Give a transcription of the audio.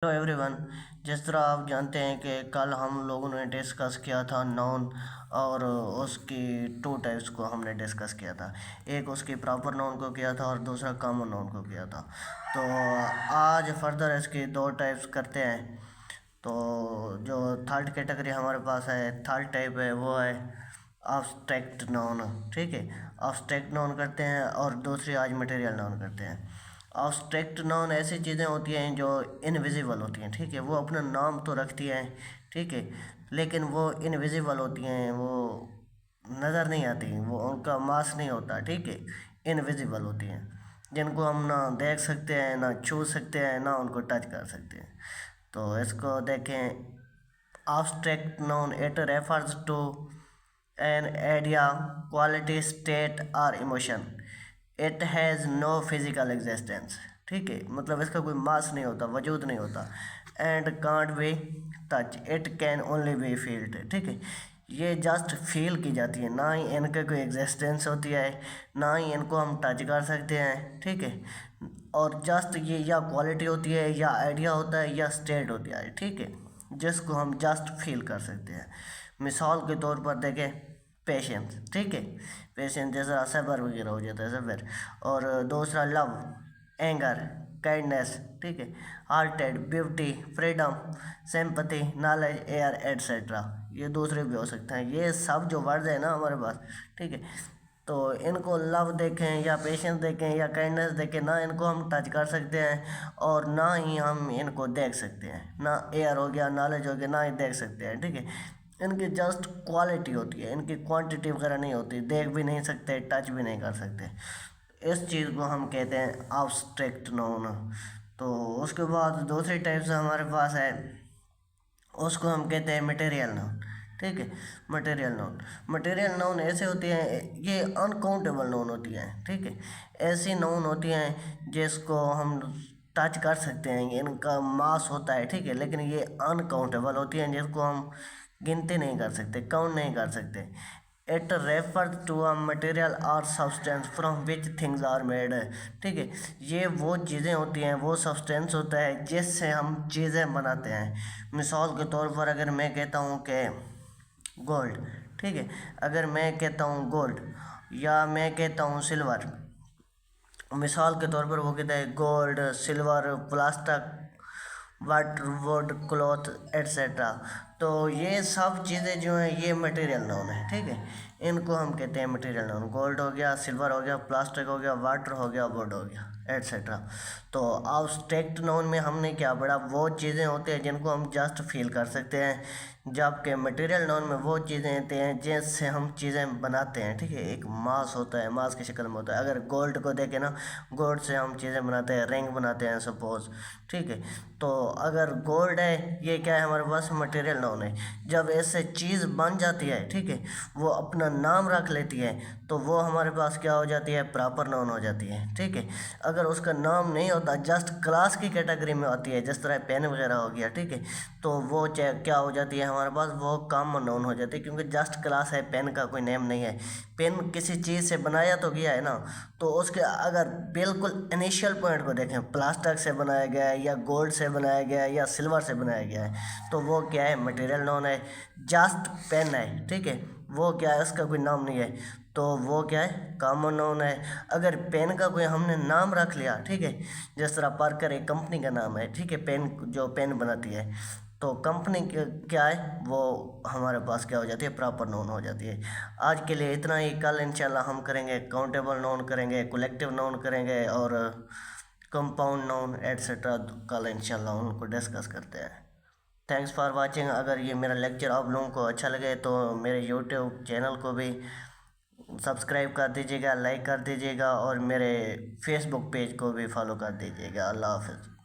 Hello everyone. जिस तरह आप जानते हैं कि कल हम लोगों ने डिस्कस किया था नाउन और उसकी टू टाइप्स को हमने डिस्कस किया था। एक उसकी प्रॉपर नाउन को किया था और दूसरा कॉमन नाउन को किया था। तो आज फर्दर इसकी दो टाइप्स करते हैं। तो जो थर्ड कैटेगरी हमारे पास है, थर्ड टाइप है, वो है abstract नाउन। ठीक है, abstract नाउन करते हैं और दूसरी आज मटेरियल नाउन करते हैं। abstract नाउन ऐसी चीज़ें होती हैं जो इनविजिबल होती हैं। ठीक है, वो अपना नाम तो रखती हैं, ठीक है, लेकिन वो इनविजिबल होती हैं, वो नज़र नहीं आती, वो उनका मास नहीं होता। ठीक है, इनविजिबल होती हैं, जिनको हम ना देख सकते हैं, ना छू सकते हैं, ना उनको टच कर सकते हैं। तो इसको देखें। abstract noun, it refers to an idea, quality, state or emotion. It has no physical existence। ठीक है, मतलब इसका कोई मास नहीं होता, वजूद नहीं होता। And can't be touch, it can only be felt. ठीक है, ये जस्ट फील की जाती है, ना ही इनका कोई एग्जिस्टेंस होती है, ना ही इनको हम टच कर सकते हैं। ठीक है, और जस्ट ये या क्वालिटी होती है, या आइडिया होता है, या स्टेट होती है। ठीक है, जिसको हम जस्ट फील कर सकते हैं। मिसाल के तौर पर देखें, पेशेंस। ठीक है, पेशेंस जैसा सब्र वगैरह हो जाता है, सब्र। और दूसरा लव, एंगर, काइंडनेस। ठीक है, hearted, beauty, freedom, sympathy, knowledge, air, etcetera. ये दूसरे भी हो सकते हैं। ये सब जो वर्ड है ना हमारे पास, ठीक है, तो इनको लव देखें या पेशेंस देखें या काइंडनेस देखें, ना इनको हम टच कर सकते हैं और ना ही हम इनको देख सकते हैं। ना एयर हो गया, नॉलेज हो गया, ना ही देख सकते हैं। ठीक है, इनकी जस्ट क्वालिटी होती है, इनकी क्वांटिटी वगैरह नहीं होती, देख भी नहीं सकते, टच भी नहीं कर सकते। इस चीज़ को हम कहते हैं abstract noun। तो उसके बाद दूसरी टाइप से हमारे पास है, उसको हम कहते हैं मटेरियल नाउन। ठीक है, मटेरियल नाउन, मटेरियल नाउन ऐसे होती हैं, ये अनकाउंटेबल नाउन होती हैं। ठीक है, ऐसी नाउन होती हैं जिसको हम टच कर सकते हैं, इनका मास होता है। ठीक है, लेकिन ये अनकाउंटेबल होती हैं, जिसको हम गिनती नहीं कर सकते, काउंट नहीं कर सकते। It refer to a material और substance from which things are made. ठीक है, ये वो चीज़ें होती हैं, वो सब्सटेंस होता है जिससे हम चीज़ें बनाते हैं। मिसाल के तौर पर अगर मैं कहता हूँ कि गोल्ड, ठीक है, अगर मैं कहता हूँ गोल्ड या मैं कहता हूँ सिल्वर, मिसाल के तौर पर वो कहता है gold, silver, plastic, water, would, cloth, etcetera. तो ये सब चीज़ें जो हैं ये मटेरियल नाउन है। ठीक है, इनको हम कहते हैं मटेरियल नाउन। गोल्ड हो गया, सिल्वर हो गया, प्लास्टिक हो गया, वाटर हो गया, वुड हो गया, एट्सेट्रा। तो abstract नाउन में हमने क्या पढ़ा, वो चीज़ें होती हैं जिनको हम जस्ट फील कर सकते हैं, जबकि मटेरियल नाउन में वो चीज़ें होती हैं जिससे हम चीज़ें बनाते हैं। ठीक है, एक मास होता है, मास की शक्ल में होता है। अगर गोल्ड को देखें ना, गोल्ड से हम चीज़ें बनाते हैं, रिंग बनाते हैं सपोज। ठीक है, तो अगर गोल्ड है, ये क्या है हमारे पास, मटेरियल नाउन है। जब ऐसे चीज़ बन जाती है, ठीक है, वो अपना नाम रख लेती है, तो वो हमारे पास क्या हो जाती है, प्रॉपर नाउन हो जाती है। ठीक है, अगर उसका नाम नहीं होता, जस्ट क्लास की कैटेगरी में आती है, जिस तरह पेन वगैरह हो गया, ठीक है, तो वो क्या हो जाती है हमारे पास, वो कॉमन नाउन हो जाती है, क्योंकि जस्ट क्लास है, पेन का कोई नेम नहीं है। पेन किसी चीज़ से बनाया तो गया है ना, तो उसके अगर बिल्कुल इनिशियल पॉइंट को देखें, प्लास्टिक से बनाया गया है या गोल्ड से बनाया गया है या सिल्वर से बनाया गया है, तो वो क्या है, मटेरियल नाउन है। जस्ट पेन है, ठीक है, वो क्या है, उसका कोई नाम नहीं है, तो वो क्या है, कॉमन नाउन है। अगर पेन का कोई हमने नाम रख लिया, ठीक है, जिस तरह पार्कर एक कंपनी का नाम है, ठीक है, पेन जो पेन बनाती है, तो कंपनी क्या है, वो हमारे पास क्या हो जाती है, प्रॉपर नाउन हो जाती है। आज के लिए इतना ही। कल इंशाल्लाह हम करेंगे काउंटेबल नाउन करेंगे, कलेक्टिव नाउन करेंगे और कंपाउंड नाउन एट्सेट्रा। कल इंशाल्लाह उनको डिस्कस करते हैं। Thanks for watching. अगर ये मेरा लेक्चर आप लोगों को अच्छा लगे तो मेरे यूट्यूब चैनल को भी सब्सक्राइब कर दीजिएगा, लाइक कर दीजिएगा और मेरे फेसबुक पेज को भी फॉलो कर दीजिएगा। अल्लाह हाफ़िज़।